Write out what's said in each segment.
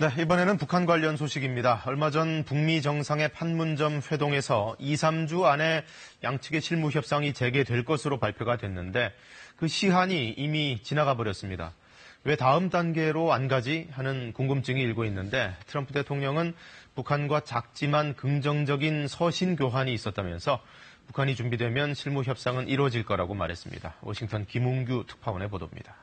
네, 이번에는 북한 관련 소식입니다. 얼마 전 북미 정상의 판문점 회동에서 2, 3주 안에 양측의 실무 협상이 재개될 것으로 발표가 됐는데 그 시한이 이미 지나가 버렸습니다. 왜 다음 단계로 안 가지 하는 궁금증이 일고 있는데 트럼프 대통령은 북한과 작지만 긍정적인 서신 교환이 있었다면서 북한이 준비되면 실무 협상은 이루어질 거라고 말했습니다. 워싱턴 김웅규 특파원의 보도입니다.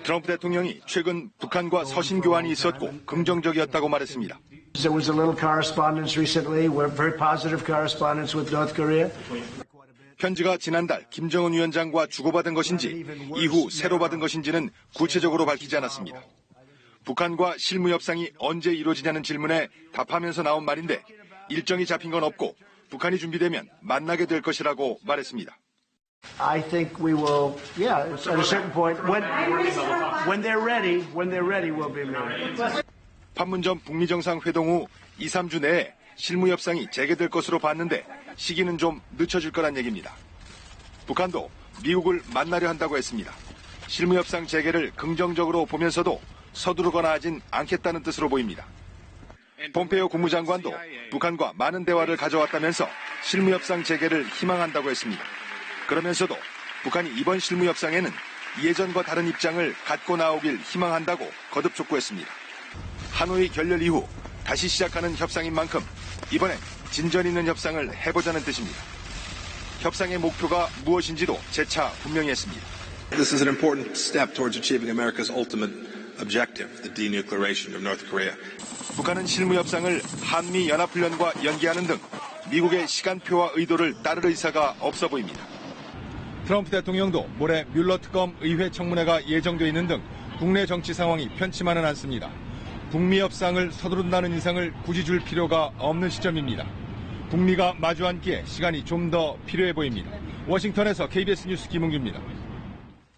트럼프 대통령이 최근 북한과 서신 교환이 있었고 긍정적이었다고 말했습니다. There was a little correspondence recently, very positive correspondence with North Korea. 편지가 지난달 김정은 위원장과 주고받은 것인지 이후 새로 받은 것인지는 구체적으로 밝히지 않았습니다. 북한과 실무 협상이 언제 이루어지냐는 질문에 답하면서 나온 말인데 일정이 잡힌 건 없고 북한이 준비되면 만나게 될 것이라고 말했습니다. I think we will, at a certain point, when they're ready, we'll be ready. 판문점 북미 정상회동 후 2, 3주 내에 실무 협상이 재개될 것으로 봤는데 시기는 좀 늦춰질 거란 얘기입니다. 북한도 미국을 만나려 한다고 했습니다. 실무 협상 재개를 긍정적으로 보면서도 서두르거나 하진 않겠다는 뜻으로 보입니다. 폼페이오 국무장관도 북한과 많은 대화를 가져왔다면서 실무 협상 재개를 희망한다고 했습니다. 그러면서도 북한이 이번 실무 협상에는 예전과 다른 입장을 갖고 나오길 희망한다고 거듭 촉구했습니다. 하노이 결렬 이후 다시 시작하는 협상인 만큼 이번엔 진전 있는 협상을 해보자는 뜻입니다. 협상의 목표가 무엇인지도 재차 분명히 했습니다. This is an important step towards achieving America's ultimate objective, the denuclearization of North Korea. 북한은 실무 협상을 한미 연합훈련과 연계하는 등 미국의 시간표와 의도를 따를 의사가 없어 보입니다. 트럼프 대통령도 모레 뮬러 특검 의회 청문회가 예정돼 있는 등 국내 정치 상황이 편치만은 않습니다. 북미 협상을 서두른다는 인상을 굳이 줄 필요가 없는 시점입니다. 북미가 마주 앉기에 시간이 좀 더 필요해 보입니다. 워싱턴에서 KBS 뉴스 김웅규입니다.